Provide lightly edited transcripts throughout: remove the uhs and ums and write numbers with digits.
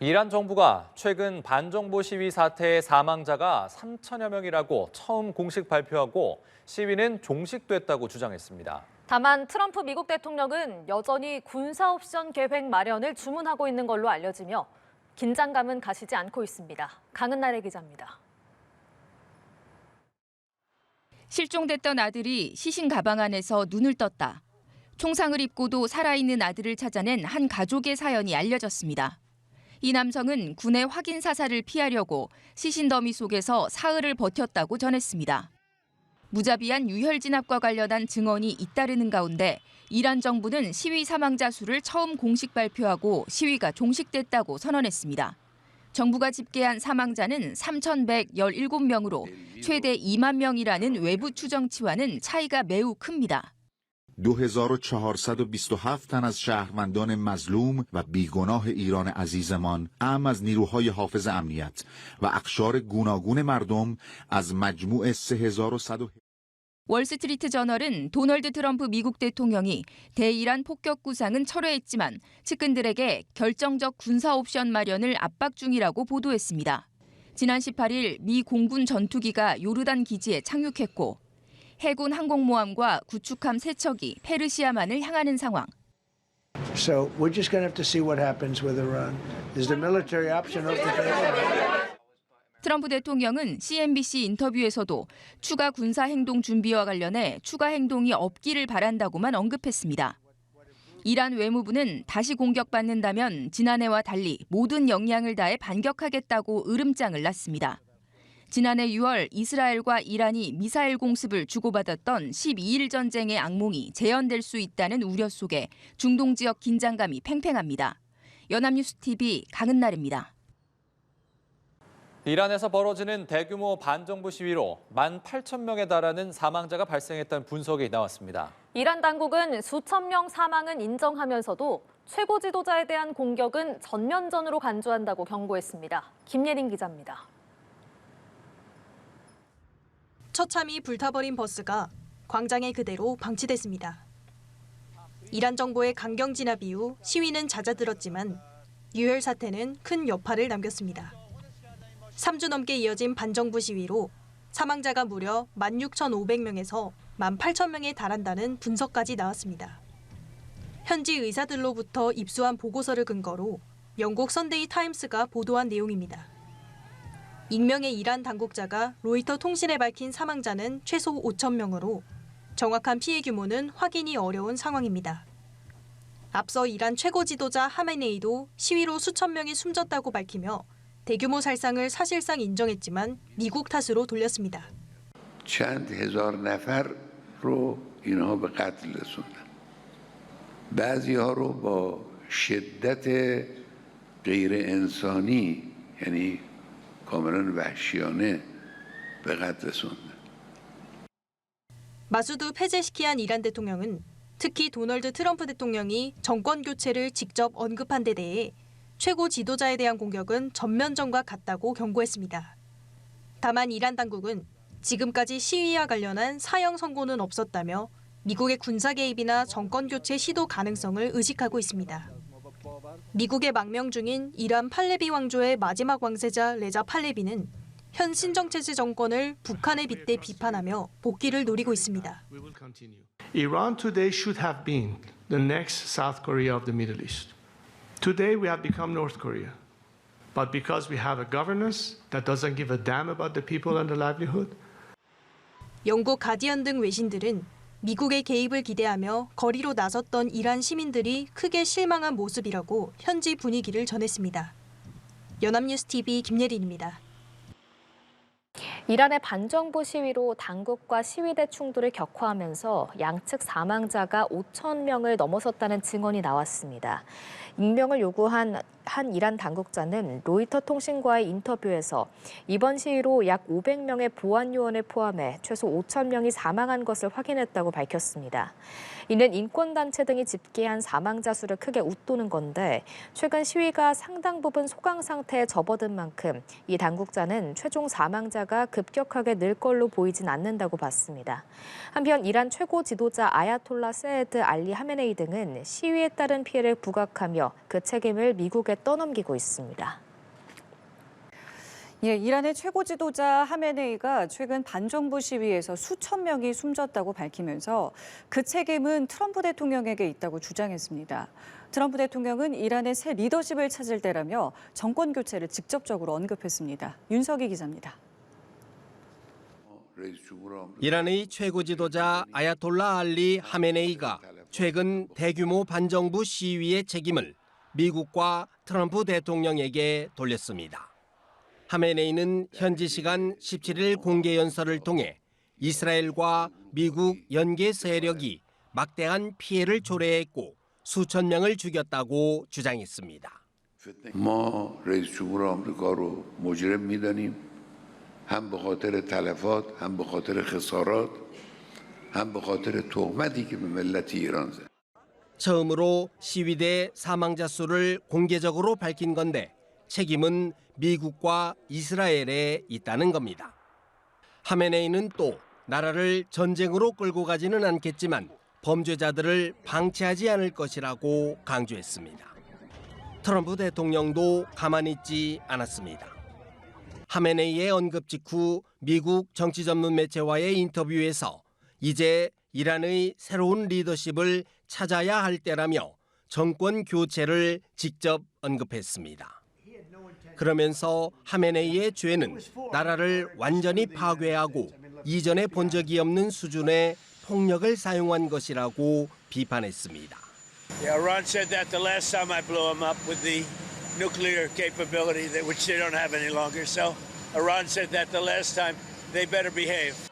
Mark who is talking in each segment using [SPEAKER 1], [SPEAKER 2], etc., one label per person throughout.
[SPEAKER 1] 이란 정부가 최근 반정부 시위 사태의 사망자가 3천여 명이라고 처음 공식 발표하고 시위는 종식됐다고 주장했습니다.
[SPEAKER 2] 다만 트럼프 미국 대통령은 여전히 군사 옵션 계획 마련을 주문하고 있는 걸로 알려지며 긴장감은 가시지 않고 있습니다. 강은나래 기자입니다.
[SPEAKER 3] 실종됐던 아들이 시신 가방 안에서 눈을 떴다. 총상을 입고도 살아있는 아들을 찾아낸 한 가족의 사연이 알려졌습니다. 이 남성은 군의 확인 사살을 피하려고 시신 더미 속에서 사흘을 버텼다고 전했습니다. 무자비한 유혈 진압과 관련한 증언이 잇따르는 가운데 이란 정부는 시위 사망자 수를 처음 공식 발표하고 시위가 종식됐다고 선언했습니다. 정부가 집계한 사망자는 3,117명으로 최대 2만 명이라는 외부 추정치와는 차이가 매우 큽니다.
[SPEAKER 4] 2427 تن از شهروندان مظلوم و بیگناه ایران عزیزمان اعم از نیروهای حافظ امنیت و اقشار گوناگون مردم از مجموع 3100
[SPEAKER 3] 월스트리트 저널은 도널드 트럼프 미국 대통령이 대이란 폭격 구상은 철회했지만 측근들에게 결정적 군사 옵션 마련을 압박 중이라고 보도했습니다. 지난 18일 미 공군 전투기가 요르단 기지에 착륙했고 해군 항공모함과 구축함 3척이 페르시아만을 향하는 상황.
[SPEAKER 5] So we're just going to have to see what happens with Iran. Is the military option off the table?
[SPEAKER 3] 트럼프 대통령은 CNBC 인터뷰에서도 추가 군사 행동 준비와 관련해 추가 행동이 없기를 바란다고만 언급했습니다. 이란 외무부는 다시 공격받는다면 지난해와 달리 모든 역량을 다해 반격하겠다고 으름장을 놨습니다. 지난해 6월 이스라엘과 이란이 미사일 공습을 주고받았던 12일 전쟁의 악몽이 재현될 수 있다는 우려 속에 중동 지역 긴장감이 팽팽합니다. 연합뉴스TV 강은나래입니다.
[SPEAKER 1] 이란에서 벌어지는 대규모 반정부 시위로 18,000명에 달하는 사망자가 발생했다는 분석이 나왔습니다.
[SPEAKER 2] 이란 당국은 수천 명 사망은 인정하면서도 최고 지도자에 대한 공격은 전면전으로 간주한다고 경고했습니다. 김예린 기자입니다.
[SPEAKER 6] 처참히 불타버린 버스가 광장에 그대로 방치됐습니다. 이란 정부의 강경 진압 이후 시위는 잦아들었지만 유혈 사태는 큰 여파를 남겼습니다. 3주 넘게 이어진 반정부 시위로 사망자가 무려 16,500명에서 18,000명에 달한다는 분석까지 나왔습니다. 현지 의사들로부터 입수한 보고서를 근거로 영국 선데이 타임스가 보도한 내용입니다. 익명의 이란 당국자가 로이터 통신에 밝힌 사망자는 최소 5,000명으로 정확한 피해 규모는 확인이 어려운 상황입니다. 앞서 이란 최고 지도자 하메네이도 시위로 수천 명이 숨졌다고 밝히며 대규모 살상을 사실상 인정했지만 미국 탓으로 돌렸습니다.
[SPEAKER 7] چند هزار نفر رو اینها به قتل رسوندن. بعضی‌ها رو با شدت غیر انسانی یعنی کاملا وحشیانه به قتل رسوندن.
[SPEAKER 6] 마수드 페제시키안 이란 대통령은 특히 도널드 트럼프 대통령이 정권 교체를 직접 언급한 데 대해 최고 지도자에 대한 공격은 전면전과 같다고 경고했습니다. 다만 이란 당국은 지금까지 시위와 관련한 사형 선고는 없었다며 미국의 군사 개입이나 정권 교체 시도 가능성을 의식하고 있습니다. 미국의 망명 중인 이란 팔레비 왕조의 마지막 왕세자 레자 팔레비는 현 신정체제 정권을 북한에 빗대 비판하며 복귀를 노리고 있습니다.
[SPEAKER 8] Iran today should have been the next South Korea of the Middle East. Today we have become North Korea. But because we have a governance that doesn't give a damn about the people and the livelihood.
[SPEAKER 6] 영국 가디언 등 외신들은 미국의 개입을 기대하며 거리로 나섰던 이란 시민들이 크게 실망한 모습이라고 현지 분위기를 전했습니다. 연합뉴스TV 김예린입니다.
[SPEAKER 2] 이란의 반정부 시위로 당국과 시위대 충돌을 격화하면서 양측 사망자가 5,000명을 넘어섰다는 증언이 나왔습니다. 익명을 요구한 한 이란 당국자는 로이터 통신과의 인터뷰에서 이번 시위로 약 500명의 보안 요원을 포함해 최소 5,000명이 사망한 것을 확인했다고 밝혔습니다. 이는 인권단체 등이 집계한 사망자 수를 크게 웃도는 건데 최근 시위가 상당 부분 소강 상태에 접어든 만큼 이 당국자는 최종 사망자가 급격하게 늘 걸로 보이진 않는다고 봤습니다. 한편 이란 최고 지도자 아야톨라 세헤드 알리 하메네이 등은 시위에 따른 피해를 부각하며 그 책임을 미국에 미국에 떠넘기고 있습니다.
[SPEAKER 9] 예, 이란의 최고 지도자 하메네이가 최근 반정부 시위에서 수천 명이 숨졌다고 밝히면서 그 책임은 트럼프 대통령에게 있다고 주장했습니다. 트럼프 대통령은 이란의 새 리더십을 찾을 때라며 정권 교체를 직접적으로 언급했습니다. 윤석희 기자입니다.
[SPEAKER 10] 이란의 최고 지도자 아야톨라 알리 하메네이가 최근 대규모 반정부 시위의 책임을 미국과 트럼프 대통령에게 돌렸습니다. 하메네이는 현지 시간 17일 공개 연설을 통해 이스라엘과 미국 연계 세력이 막대한 피해를 초래했고 수천 명을 죽였다고 주장했습니다.
[SPEAKER 7] ما رئیس جمهور آمریکا رو مجرم می‌دانیم هم به خاطر تلفات هم به خاطر خسارات هم به خاطر تهمتی که به ملت ایران زد.
[SPEAKER 10] 처음으로 시위대 사망자 수를 공개적으로 밝힌 건데 책임은 미국과 이스라엘에 있다는 겁니다. 하메네이는 또 나라를 전쟁으로 끌고 가지는 않겠지만 범죄자들을 방치하지 않을 것이라고 강조했습니다. 트럼프 대통령도 가만히 있지 않았습니다. 하메네이의 언급 직후 미국 정치 전문 매체와의 인터뷰에서 이제 이란의 새로운 리더십을 찾아야 할 때라며 정권 교체를 직접 언급했습니다. 그러면서 하메네이의 죄는 나라를 완전히 파괴하고 이전에 본 적이 없는 수준의 폭력을 사용한 것이라고 비판했습니다.
[SPEAKER 11] Yeah, Iran said that the last time I blew them up with the nuclear capability, which they don't have any longer. So Iran said that the last time. They better behave.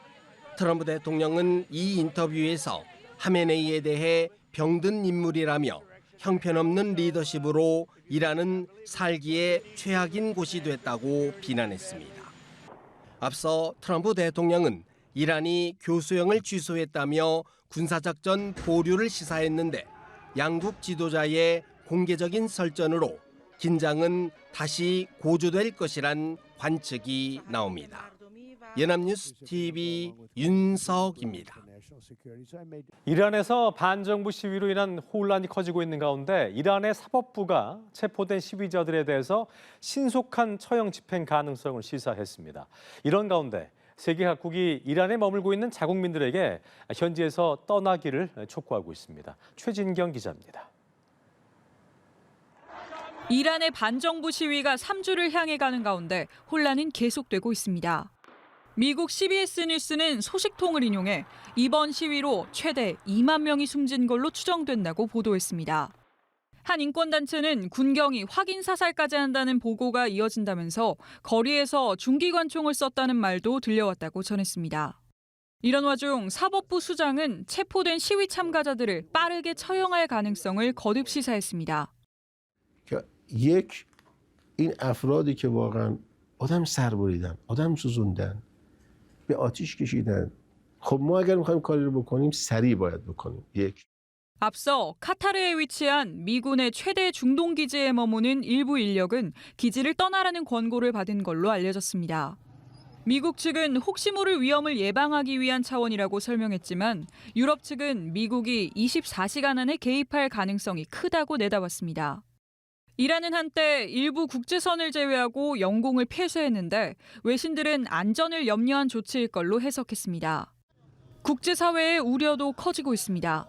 [SPEAKER 10] 트럼프 대통령은 이 인터뷰에서 하메네이에 대해 병든 인물이라며 형편없는 리더십으로 이란은 살기에 최악인 곳이 됐다고 비난했습니다. 앞서 트럼프 대통령은 이란이 교수형을 취소했다며 군사작전 보류를 시사했는데 양국 지도자의 공개적인 설전으로 긴장은 다시 고조될 것이란 관측이 나옵니다. 연합뉴스 TV 윤석입니다.
[SPEAKER 12] 이란에서 반정부 시위로 인한 혼란이 커지고 있는 가운데 이란의 사법부가 체포된 시위자들에 대해서 신속한 처형 집행 가능성을 시사했습니다. 이런 가운데 세계 각국이 이란에 머물고 있는 자국민들에게 현지에서 떠나기를 촉구하고 있습니다. 최진경 기자입니다.
[SPEAKER 13] 이란의 반정부 시위가 3주를 향해 가는 가운데 혼란은 계속되고 있습니다. 미국 CBS 뉴스는 소식통을 인용해 이번 시위로 최대 2만 명이 숨진 걸로 추정된다고 보도했습니다. 한 인권단체는 군경이 확인 사살까지 한다는 보고가 이어진다면서 거리에서 중기관총을 썼다는 말도 들려왔다고 전했습니다. 이런 와중 사법부 수장은 체포된 시위 참가자들을 빠르게 처형할 가능성을 거듭 시사했습니다.
[SPEAKER 14] یک این افرادی که واقعا آدم سر بریدن، آدم سوزوندن، به آتش کشیدن. خب ما اگر می‌خوایم کاری رو بکنیم سریع باید بکنیم. یک
[SPEAKER 13] 앞서 카타르에 위치한 미군의 최대 중동 기지에 머무는 일부 인력은 기지를 떠나라는 권고를 받은 걸로 알려졌습니다. 미국 측은 혹시 모를 위험을 예방하기 위한 차원이라고 설명했지만 유럽 측은 미국이 24시간 안에 개입할 가능성이 크다고 내다봤습니다. 이란은 한때 일부 국제선을 제외하고 영공을 폐쇄했는데 외신들은 안전을 염려한 조치일 걸로 해석했습니다. 국제사회의 우려도 커지고 있습니다.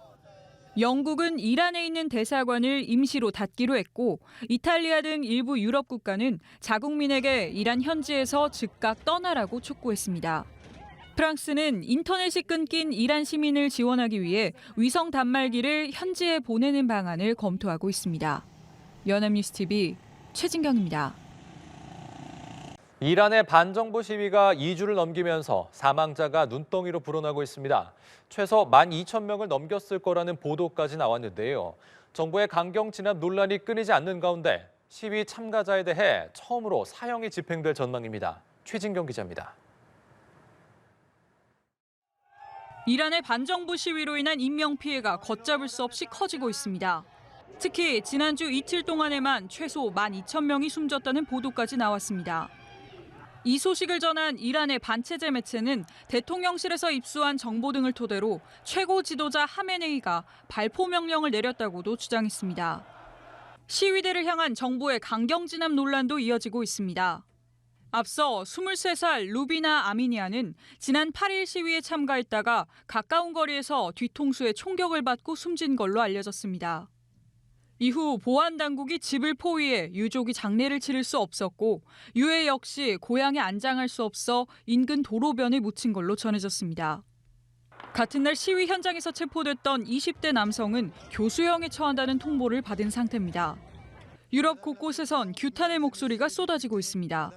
[SPEAKER 13] 영국은 이란에 있는 대사관을 임시로 닫기로 했고 이탈리아 등 일부 유럽 국가는 자국민에게 이란 현지에서 즉각 떠나라고 촉구했습니다. 프랑스는 인터넷이 끊긴 이란 시민을 지원하기 위해 위성 단말기를 현지에 보내는 방안을 검토하고 있습니다. 연합뉴스 TV 최진경입니다.
[SPEAKER 1] 이란의 반정부 시위가 2주를 넘기면서 사망자가 눈덩이로 불어나고 있습니다. 최소 12,000명을 넘겼을 거라는 보도까지 나왔는데요. 정부의 강경 진압 논란이 끊이지 않는 가운데 시위 참가자에 대해 처음으로 사형이 집행될 전망입니다. 최진경 기자입니다.
[SPEAKER 13] 이란의 반정부 시위로 인한 인명피해가 걷잡을 수 없이 커지고 있습니다. 특히 지난주 이틀 동안에만 최소 12,000명이 숨졌다는 보도까지 나왔습니다. 이 소식을 전한 이란의 반체제 매체는 대통령실에서 입수한 정보 등을 토대로 최고 지도자 하메네이가 발포 명령을 내렸다고도 주장했습니다. 시위대를 향한 정부의 강경 진압 논란도 이어지고 있습니다. 앞서 23살 루비나 아미니아는 지난 8일 시위에 참가했다가 가까운 거리에서 뒤통수에 총격을 받고 숨진 걸로 알려졌습니다. 이후 보안당국이 집을 포위해 유족이 장례를 치를 수 없었고 유해 역시 고향에 안장할 수 없어 인근 도로변에 묻힌 걸로 전해졌습니다. 같은 날 시위 현장에서 체포됐던 20대 남성은 교수형에 처한다는 통보를 받은 상태입니다. 유럽 곳곳에선 규탄의 목소리가 쏟아지고 있습니다.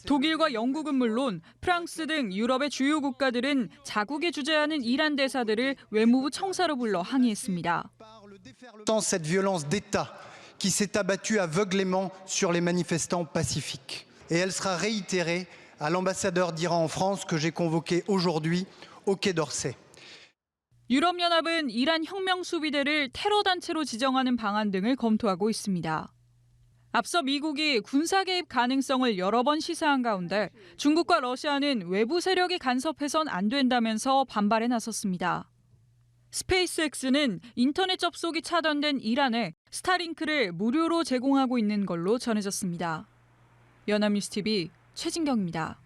[SPEAKER 13] 독일과 영국은 물론 프랑스 등 유럽의 주요 국가들은 자국에 주재하는 이란 대사들을 외무부 청사로 불러 항의했습니다.
[SPEAKER 15] Cette violence d'État qui s'est abattue aveuglément sur les manifestants pacifiques. Et elle sera réitérée à l'ambassadeur d'Iran en France que j'ai convoqué aujourd'hui au Quai d'Orsay.
[SPEAKER 13] 유럽연합은 이란 혁명 수비대를 테러 단체로 지정하는 방안 등을 검토하고 있습니다. 앞서 미국이 군사 개입 가능성을 여러 번 시사한 가운데 중국과 러시아는 외부 세력이 간섭해선 안 된다면서 반발에 나섰습니다. 스페이스X는 인터넷 접속이 차단된 이란에 스타링크를 무료로 제공하고 있는 걸로 전해졌습니다. 연합뉴스 TV 최진경입니다.